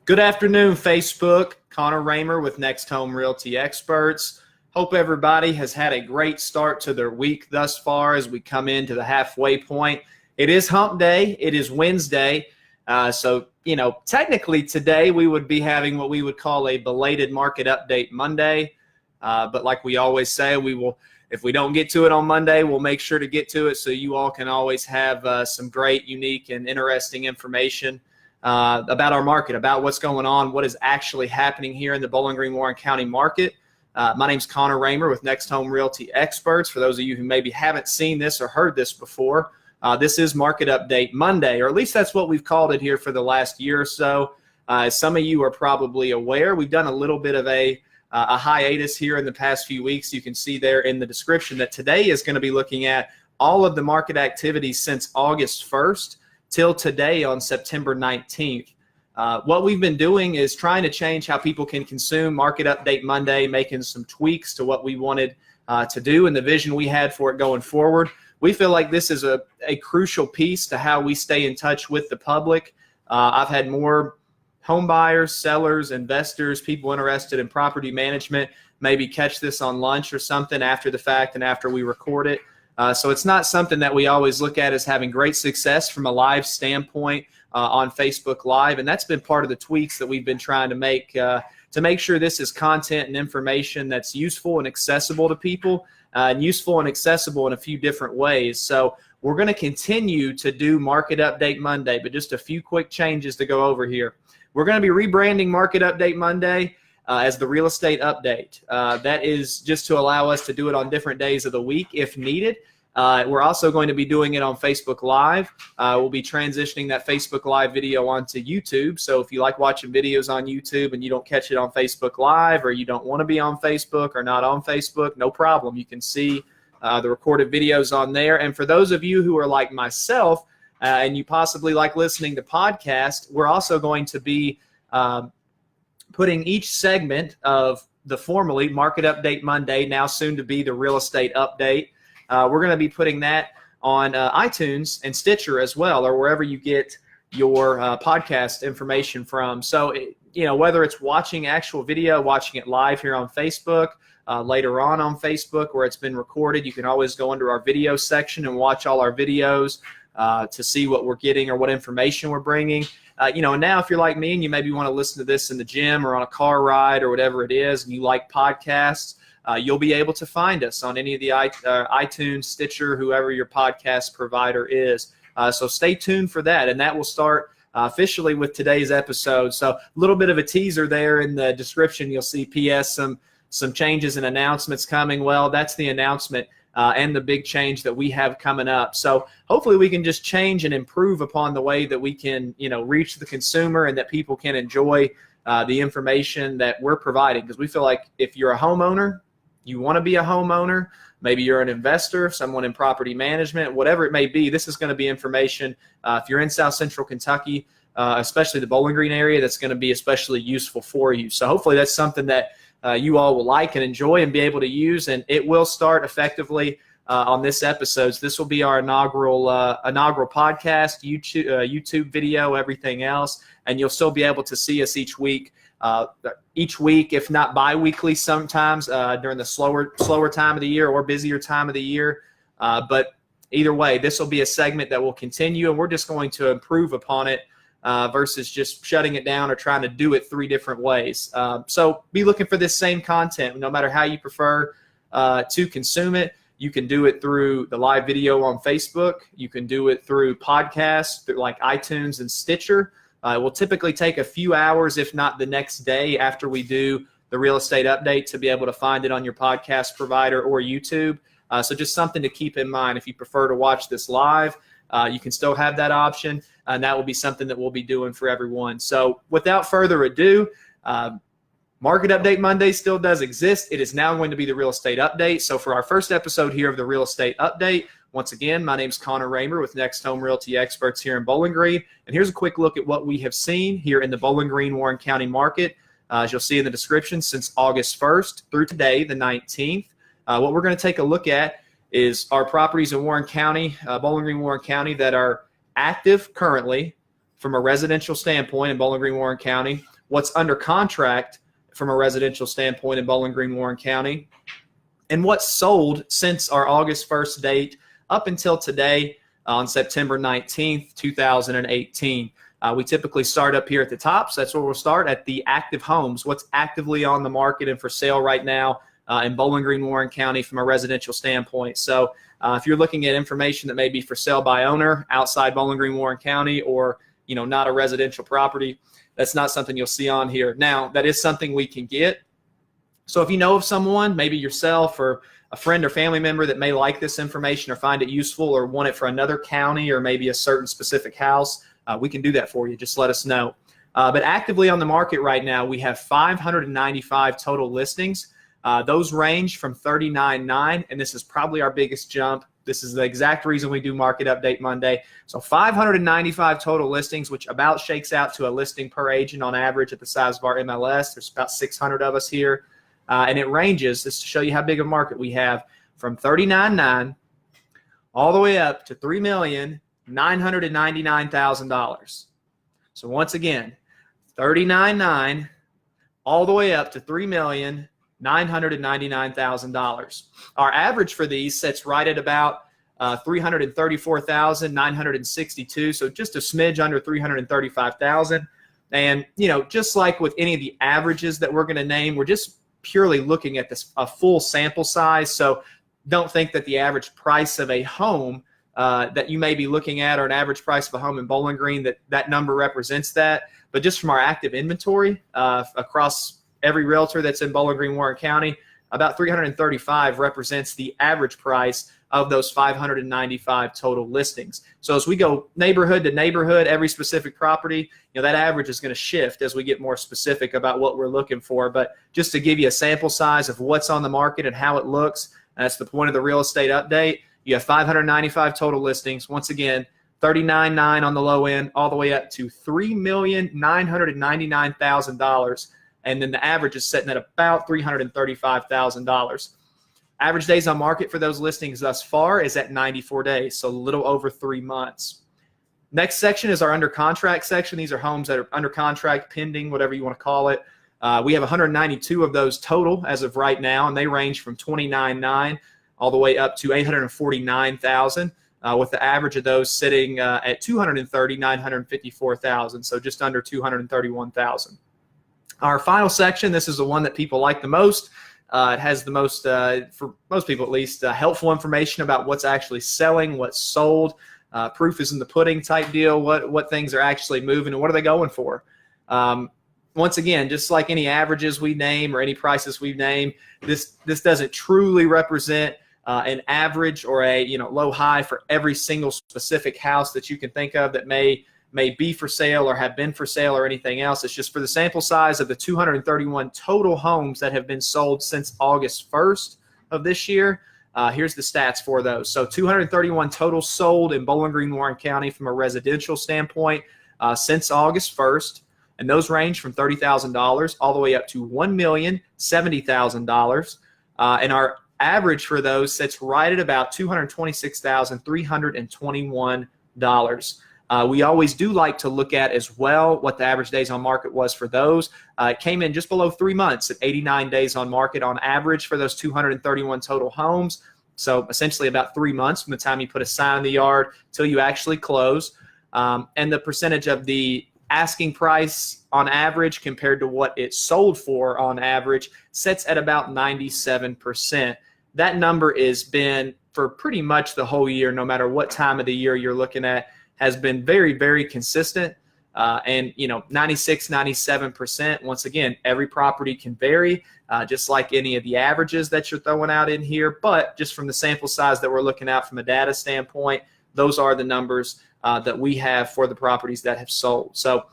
Good afternoon, Facebook. Connor Raymer with Next Home Realty Experts. Hope everybody has had a great start to their week thus far as we come into the halfway point. It is hump day. It is Wednesday. So, technically today we would be having what we would call a belated market update Monday. But like we always say, if we don't get to it on Monday, we'll make sure to get to it so you all can always have some great, unique, and interesting information about our market, about what's going on, what is actually happening here in the Bowling Green, Warren County market. My name's Connor Raymer with Next Home Realty Experts. For those of you who maybe haven't seen this or heard this before, this is Market Update Monday, or at least that's what we've called it here for the last year or so. As some of you are probably aware, we've done a little bit of a hiatus here in the past few weeks. You can see there in the description that today is going to be looking at all of the market activities since August 1st till today on September 19th. What we've been doing is trying to change how people can consume Market Update Monday, making some tweaks to what we wanted to do and the vision we had for it going forward. We feel like this is a crucial piece to how we stay in touch with the public. I've had more home buyers, sellers, investors, people interested in property management maybe catch this on lunch or something after the fact and after we record it. So it's not something that we always look at as having great success from a live standpoint on Facebook Live. And that's been part of the tweaks that we've been trying to make sure this is content and information that's useful and accessible to people, and useful and accessible in a few different ways. So we're going to continue to do Market Update Monday, but just a few quick changes to go over here. We're going to be rebranding Market Update Monday as the Real Estate Update. That is just to allow us to do it on different days of the week if needed. We're also going to be doing it on Facebook Live. We'll be transitioning that Facebook Live video onto YouTube. So if you like watching videos on YouTube and you don't catch it on Facebook Live, or you don't want to be on Facebook or not on Facebook, no problem. You can see the recorded videos on there. And for those of you who are like myself and you possibly like listening to podcasts, we're also going to be putting each segment of the formerly Market Update Monday, now soon to be the Real Estate Update, we're going to be putting that on iTunes and Stitcher as well, or wherever you get your podcast information from. So, whether it's watching actual video, watching it live here on Facebook, later on Facebook where it's been recorded, you can always go into our video section and watch all our videos to see what we're getting or what information we're bringing. Now if you're like me and you maybe want to listen to this in the gym or on a car ride or whatever it is, and you like podcasts, you'll be able to find us on any of the iTunes, Stitcher, whoever your podcast provider is. So stay tuned for that, and that will start officially with today's episode. So a little bit of a teaser there in the description. You'll see PS some changes and announcements coming. Well, that's the announcement and the big change that we have coming up. So hopefully we can just change and improve upon the way that we can, reach the consumer and that people can enjoy the information that we're providing. Because we feel like if you're a homeowner, you want to be a homeowner, maybe you're an investor, someone in property management, whatever it may be, this is going to be information. If you're in South Central Kentucky, especially the Bowling Green area, that's going to be especially useful for you. So hopefully that's something that you all will like and enjoy and be able to use, and it will start effectively on this episode. So this will be our inaugural podcast, YouTube video, everything else, and you'll still be able to see us each week, if not bi-weekly sometimes during the slower time of the year or busier time of the year. But either way, this will be a segment that will continue, and we're just going to improve upon it versus just shutting it down or trying to do it three different ways. So be looking for this same content no matter how you prefer to consume it. You can do it through the live video on Facebook. You can do it through podcasts through like iTunes and Stitcher. It will typically take a few hours, if not the next day after we do the Real Estate Update, to be able to find it on your podcast provider or YouTube. So just something to keep in mind. If you prefer to watch this live, you can still have that option, and that will be something that we'll be doing for everyone. So without further ado, Market Update Monday still does exist. It is now going to be the Real Estate Update. So for our first episode here of the Real Estate Update, once again, my name's Connor Raymer with Next Home Realty Experts here in Bowling Green. And here's a quick look at what we have seen here in the Bowling Green, Warren County market. As you'll see in the description, since August 1st through today, the 19th. What we're going to take a look at is our properties in Warren County, Bowling Green, Warren County, that are active currently from a residential standpoint in Bowling Green, Warren County, what's under contract from a residential standpoint in Bowling Green, Warren County, and what's sold since our August 1st date up until today on September 19th, 2018. We typically start up here at the top, so that's where we'll start at the active homes, what's actively on the market and for sale right now in Bowling Green, Warren County from a residential standpoint. So if you're looking at information that may be for sale by owner outside Bowling Green, Warren County, or not a residential property, that's not something you'll see on here. Now, that is something we can get. So if you know of someone, maybe yourself or a friend or family member that may like this information or find it useful or want it for another county or maybe a certain specific house, we can do that for you. Just let us know. But actively on the market right now, we have 595 total listings. Those range from $39.9, and this is probably our biggest jump. This is the exact reason we do Market Update Monday. So 595 total listings, which about shakes out to a listing per agent on average at the size of our MLS. There's about 600 of us here. And it ranges, just to show you how big a market we have, from $39.9 all the way up to $3,999,000. So once again, $39.9 all the way up to $3,999,000. Our average for these sits right at about $334,962, so just a smidge under $335,000. And just like with any of the averages that we're going to name, we're just purely looking at a full sample size. So don't think that the average price of a home that you may be looking at, or an average price of a home in Bowling Green, that number represents that. But just from our active inventory across every realtor that's in Bowling Green, Warren County, about 335 represents the average price of those 595 total listings. So as we go neighborhood to neighborhood, every specific property, that average is going to shift as we get more specific about what we're looking for. But just to give you a sample size of what's on the market and how it looks, that's the point of the real estate update. You have 595 total listings. Once again, $39.9 on the low end, all the way up to $3,999,000. And then the average is sitting at about $335,000. Average days on market for those listings thus far is at 94 days, so a little over 3 months. Next section is our under contract section. These are homes that are under contract, pending, whatever you want to call it. We have 192 of those total as of right now, and they range from $29.9 all the way up to $849,000, with the average of those sitting at $230,954,000, so just under $231,000. Our final section, this is the one that people like the most. It has the most, for most people at least, helpful information about what's actually selling, what's sold. Proof is in the pudding type deal, what things are actually moving and what are they going for. Once again, just like any averages we name or any prices we name, this doesn't truly represent an average or a low high for every single specific house that you can think of that may be for sale or have been for sale or anything else. It's just for the sample size of the 231 total homes that have been sold since August 1st of this year. Here's the stats for those. So 231 total sold in Bowling Green, Warren County from a residential standpoint since August 1st. And those range from $30,000 all the way up to $1,070,000. And our average for those sits right at about $226,321. We always do like to look at as well what the average days on market was for those. It came in just below 3 months at 89 days on market on average for those 231 total homes. So essentially about 3 months from the time you put a sign in the yard till you actually close. And the percentage of the asking price on average compared to what it sold for on average sits at about 97%. That number has been for pretty much the whole year, no matter what time of the year you're looking at, has been very, very consistent. And 96, 97%. Once again, every property can vary, just like any of the averages that you're throwing out in here. But just from the sample size that we're looking at from a data standpoint, those are the numbers that we have for the properties that have sold. So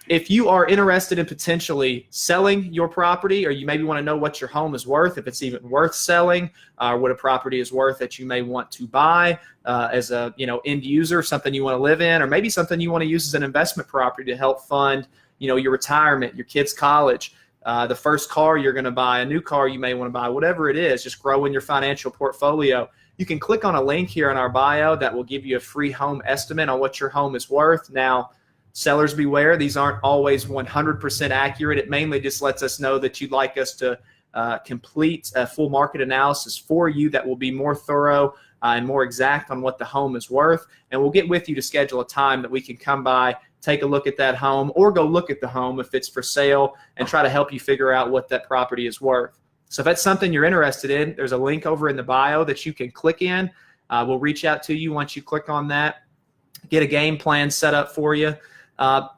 if you are interested in potentially selling your property, or you maybe want to know what your home is worth, if it's even worth selling, or what a property is worth that you may want to buy as a end user, something you want to live in, or maybe something you want to use as an investment property to help fund your retirement, your kids' college, the first car you're going to buy, a new car you may want to buy, whatever it is, just growing your financial portfolio. You can click on a link here in our bio that will give you a free home estimate on what your home is worth. Now, sellers beware. These aren't always 100% accurate. It mainly just lets us know that you'd like us to complete a full market analysis for you that will be more thorough and more exact on what the home is worth. And we'll get with you to schedule a time that we can come by, take a look at that home, or go look at the home if it's for sale, and try to help you figure out what that property is worth. So if that's something you're interested in, there's a link over in the bio that you can click in. We'll reach out to you once you click on that, get a game plan set up for you.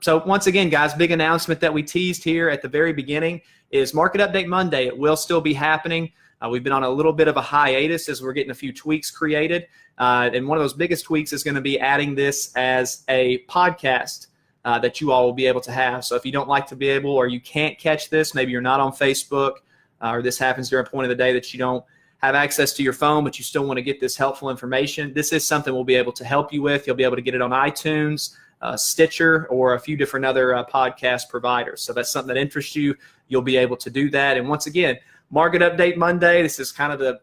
So once again, guys, big announcement that we teased here at the very beginning is Market Update Monday. It will still be happening. We've been on a little bit of a hiatus as we're getting a few tweaks created. And one of those biggest tweaks is going to be adding this as a podcast that you all will be able to have. So if you don't like to be able, or you can't catch this, maybe you're not on Facebook, or this happens during a point of the day that you don't have access to your phone, but you still want to get this helpful information, this is something we'll be able to help you with. You'll be able to get it on iTunes, Stitcher, or a few different other podcast providers. So that's something that interests you, you'll be able to do that. And once again, Market Update Monday, this is kind of the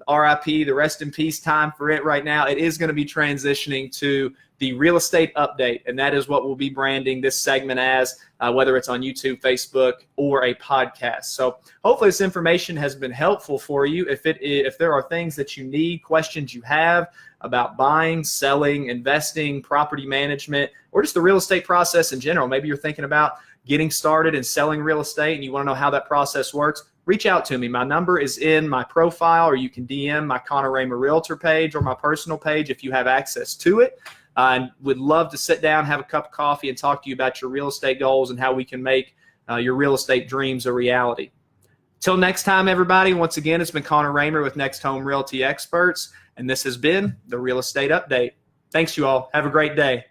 RIP, the rest in peace time for it right now. It is going to be transitioning to the real estate update, and that is what we'll be branding this segment as, whether it's on YouTube, Facebook, or a podcast. So hopefully this information has been helpful for you. If there are things that you need, questions you have about buying, selling, investing, property management, or just the real estate process in general, maybe you're thinking about getting started and selling real estate and you want to know how that process works, reach out to me. My number is in my profile, or you can DM my Connor Raymer Realtor page or my personal page if you have access to it. And would love to sit down, have a cup of coffee, and talk to you about your real estate goals and how we can make your real estate dreams a reality. Till next time, everybody, once again, it's been Connor Raymer with Next Home Realty Experts, and this has been the Real Estate Update. Thanks, you all. Have a great day.